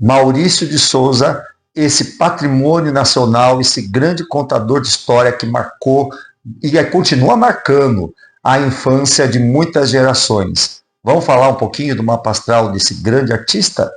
Maurício de Souza, esse patrimônio nacional, esse grande contador de história que marcou e continua marcando a infância de muitas gerações. Vamos falar um pouquinho do mapa astral desse grande artista?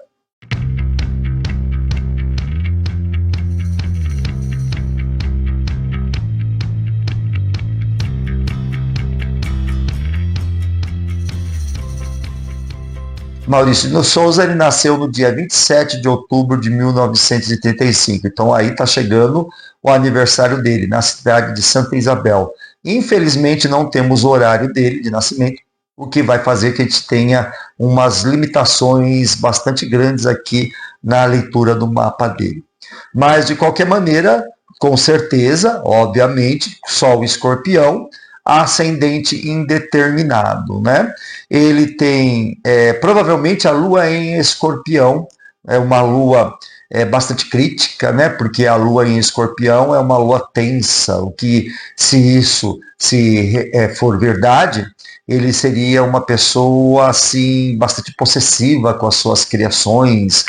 Maurício de Souza, ele nasceu no dia 27 de outubro de 1935, então aí está chegando o aniversário dele, na cidade de Santa Isabel. Infelizmente não temos o horário dele de nascimento, o que vai fazer que a gente tenha umas limitações bastante grandes aqui na leitura do mapa dele. Mas, de qualquer maneira, com certeza, obviamente, Sol Escorpião, ascendente indeterminado, né? Ele tem provavelmente a Lua em Escorpião, é uma Lua bastante crítica, né? Porque a Lua em Escorpião é uma Lua tensa, o que, se isso for verdade, ele seria uma pessoa assim bastante possessiva com as suas criações,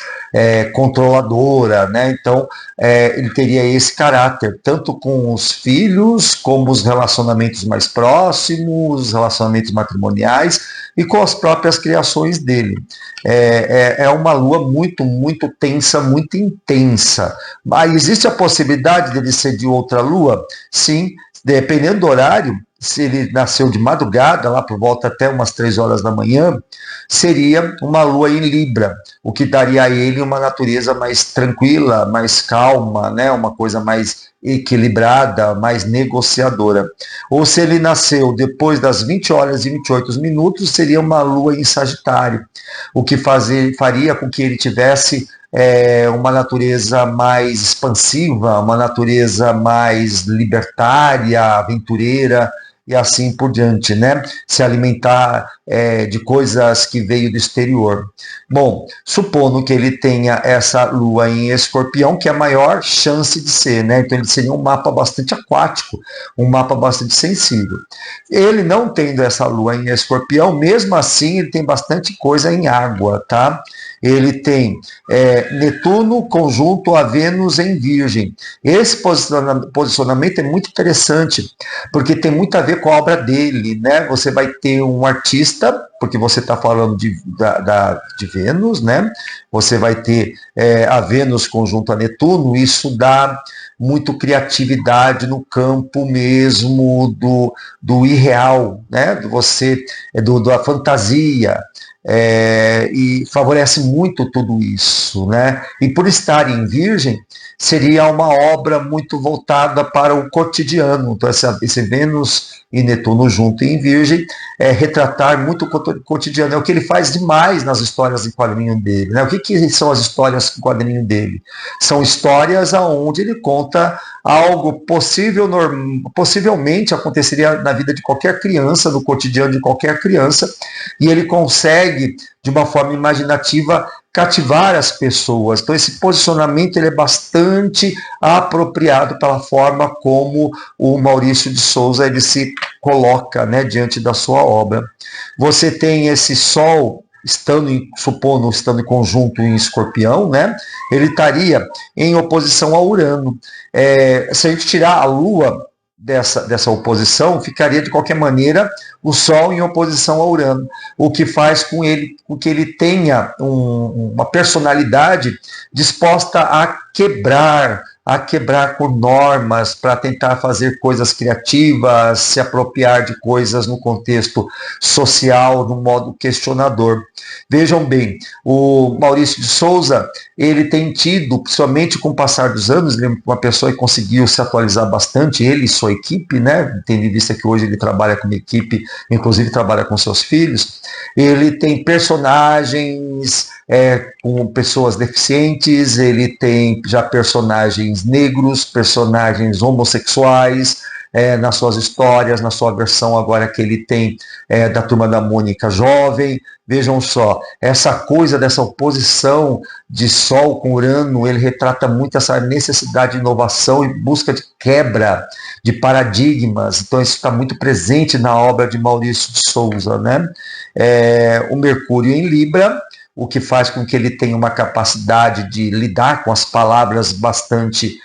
controladora, né? Então ele teria esse caráter tanto com os filhos como os relacionamentos mais próximos, relacionamentos matrimoniais e com as próprias criações dele. É uma lua muito tensa, muito intensa. Mas existe a possibilidade dele ser de outra lua? Sim, dependendo do horário. Se ele nasceu de madrugada, lá por volta até umas 3 horas da manhã, seria uma lua em Libra, o que daria a ele uma natureza mais tranquila, mais calma, né? Uma coisa mais equilibrada, mais negociadora. Ou se ele nasceu depois das 20 horas e 28 minutos, seria uma lua em Sagitário, o que faria com que ele tivesse uma natureza mais expansiva, uma natureza mais libertária, aventureira, e assim por diante, né? Se alimentar de coisas que veio do exterior. Bom, supondo que ele tenha essa lua em Escorpião, que é a maior chance de ser, né? Então ele seria um mapa bastante aquático, um mapa bastante sensível. Ele não tendo essa lua em Escorpião, mesmo assim ele tem bastante coisa em água, tá? Ele tem Netuno conjunto a Vênus em Virgem. Esse posicionamento é muito interessante, porque tem muito a ver com a obra dele, né? Você vai ter um artista, porque você está falando de Vênus, né? Você vai ter a Vênus conjunto a Netuno, isso dá muito criatividade no campo mesmo do irreal, né? Da fantasia. E favorece muito tudo isso, né? E por estar em Virgem, seria uma obra muito voltada para o cotidiano. Então, esse Vênus e Netuno junto em Virgem retratar muito o cotidiano. É o que ele faz demais nas histórias em quadrinho dele, né? O que são as histórias em quadrinho dele? São histórias onde ele conta algo possivelmente aconteceria na vida de qualquer criança, no cotidiano de qualquer criança, e ele consegue, de uma forma imaginativa, cativar as pessoas. Então esse posicionamento ele é bastante apropriado pela forma como o Maurício de Souza ele se coloca, né, diante da sua obra. Você tem esse Sol estando em conjunto em Escorpião, né? Ele estaria em oposição a Urano. Se a gente tirar a Lua dessa oposição, ficaria de qualquer maneira o Sol em oposição a Urano, o que faz com que ele tenha uma personalidade disposta a quebrar por normas, para tentar fazer coisas criativas, se apropriar de coisas no contexto social, de um modo questionador. Vejam bem, o Maurício de Souza, ele tem tido, principalmente com o passar dos anos, ele é uma pessoa que conseguiu se atualizar bastante, ele e sua equipe, né? Tendo em vista que hoje ele trabalha com uma equipe, inclusive trabalha com seus filhos, ele tem personagens com pessoas deficientes, ele tem já personagens negros, personagens homossexuais, nas suas histórias, na sua versão agora que ele tem da Turma da Mônica jovem. Vejam só, essa coisa dessa oposição de Sol com Urano, ele retrata muito essa necessidade de inovação e busca de quebra de paradigmas. Então isso está muito presente na obra de Maurício de Souza, né? O Mercúrio em Libra, o que faz com que ele tenha uma capacidade de lidar com as palavras bastante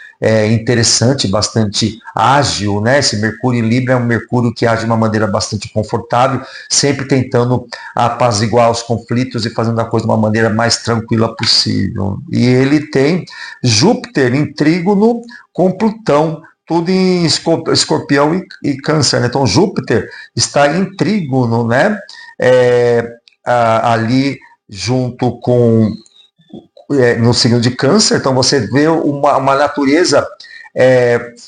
interessante, bastante ágil, né? Esse Mercúrio em Libra é um Mercúrio que age de uma maneira bastante confortável, sempre tentando apaziguar os conflitos e fazendo a coisa de uma maneira mais tranquila possível. E ele tem Júpiter em trígono com Plutão, tudo em Escorpião e Câncer, né? Então Júpiter está em trígono, né? Ali junto com no signo de Câncer, então você vê uma natureza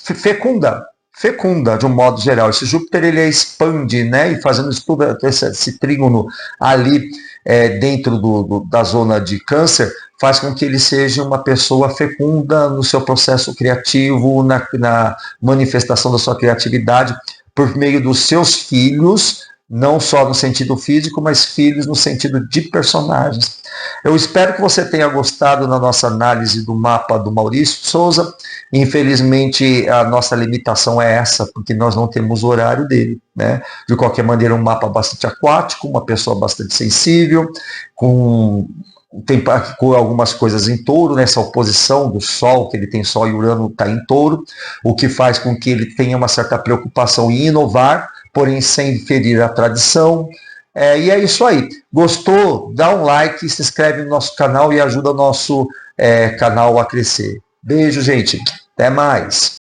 fecunda de um modo geral. Esse Júpiter ele expande, né, e fazendo estudo esse trígono ali dentro da zona de Câncer, faz com que ele seja uma pessoa fecunda no seu processo criativo, na manifestação da sua criatividade, por meio dos seus filhos, não só no sentido físico, mas filhos no sentido de personagens. Eu espero que você tenha gostado da nossa análise do mapa do Maurício Souza. Infelizmente, a nossa limitação é essa, porque nós não temos o horário dele, né? De qualquer maneira, um mapa bastante aquático, uma pessoa bastante sensível, com algumas coisas em touro, nessa oposição do Sol, que ele tem Sol e Urano está em touro, o que faz com que ele tenha uma certa preocupação em inovar, porém sem ferir a tradição. E é isso aí. Gostou? Dá um like, se inscreve no nosso canal e ajuda o nosso canal a crescer. Beijo, gente. Até mais.